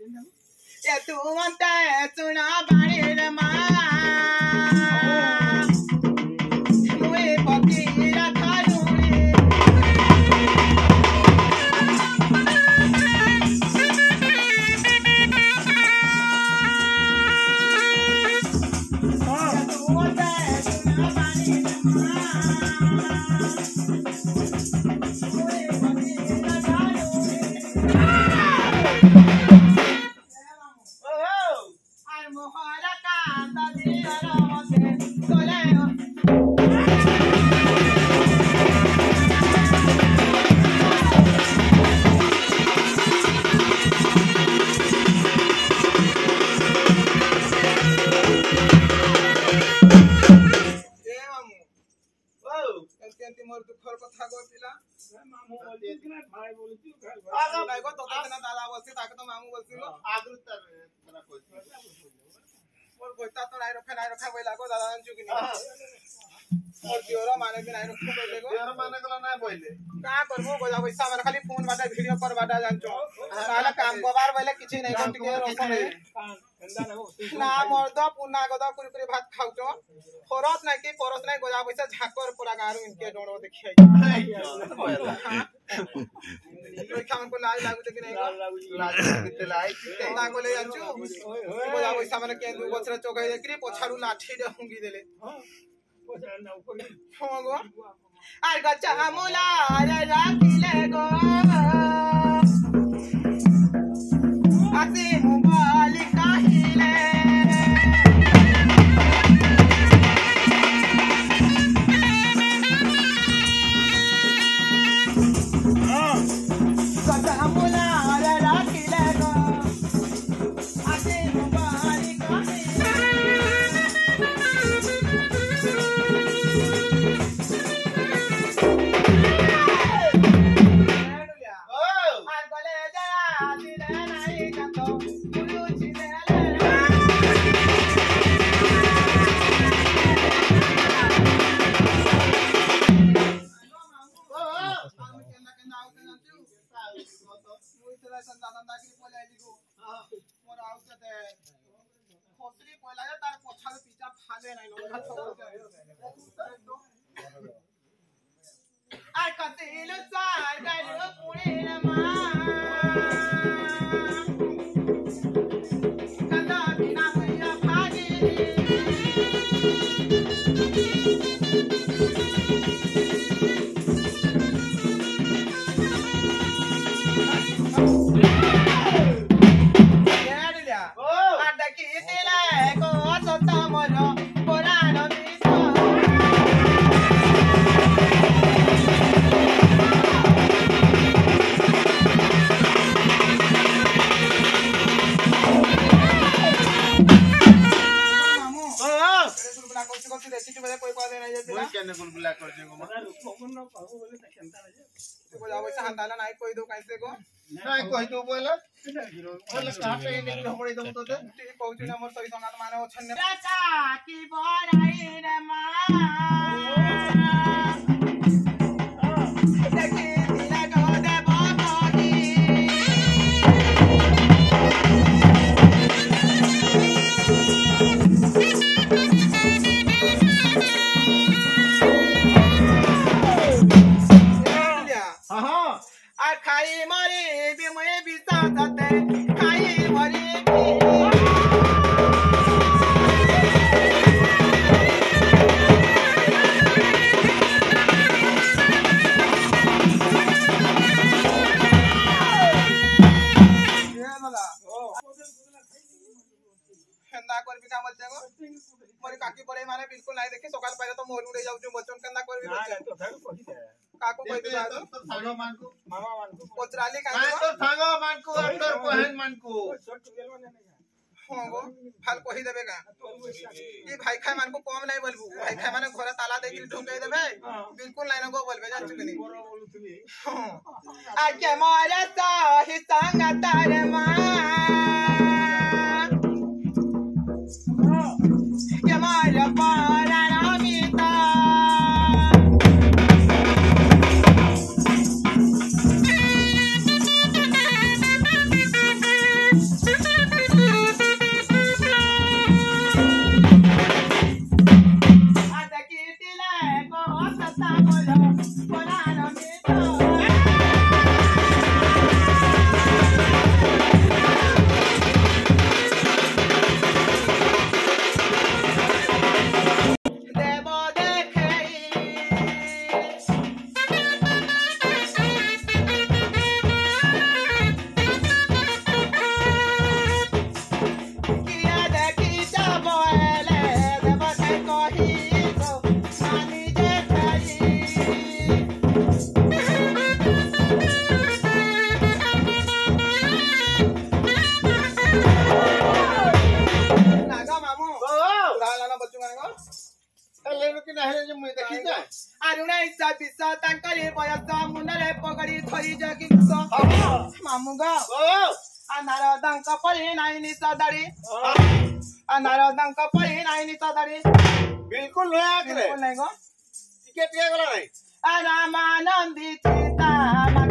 ये तू अंते सुना बाणी रे माँ मुए फकीरा थारूनी खाली फोन बाटा वीडियो पर बाटा जानचो ताला काम करबार बेले किछि नै गम टिके रखने ना मर्द पुना गदा कुरकुरे भात खाउचो फरस नै कि परस नै गोजा पैसा झाकर पूरा गारू इनके डोड़ो देखियै कोई काम को लाज लागु कि नै लाज किते लाई ना को ले जानचो गोजा पैसा माने के दु बछरा चोगाई देखरी पोछारू लाठी दे हुंगी देले हो गो आर गच्चा मुला रे राखिले गो आसे मोबाइल काहिले गच्चा मुला रे राखिले गो आसे मोबाइल काहिले फाल कहि देबे का ई भाई खाय मान को कम नहीं बोलबू भाई खाय माने घर ताला दे के ढुंगाई देबे बिल्कुल नहीं गो बोलबे जान चुकनी आ के मारे तो ही संग तारे मां के मारे पारा रामीता किसे ଆରୁଣା ଇଚ୍ଛା ବିଷ ତାଙ୍କରି ବୟସ ମୁନରେ ପଗଡ଼ି ଧରି ଜଗିଛ ମାମୁଁ ଗ ନାରଦଙ୍କ ପରି ନାଇଁ ନିଶ ଦାଡ଼ି ନାରଦଙ୍କ ପରି ନାଇଁ ନିଶ ଦାଡ଼ି बिल्कुल नया करे ନାଇଁ ଗ टिके टिके गला नहीं ରାମାନନ୍ଦୀ ସୀତା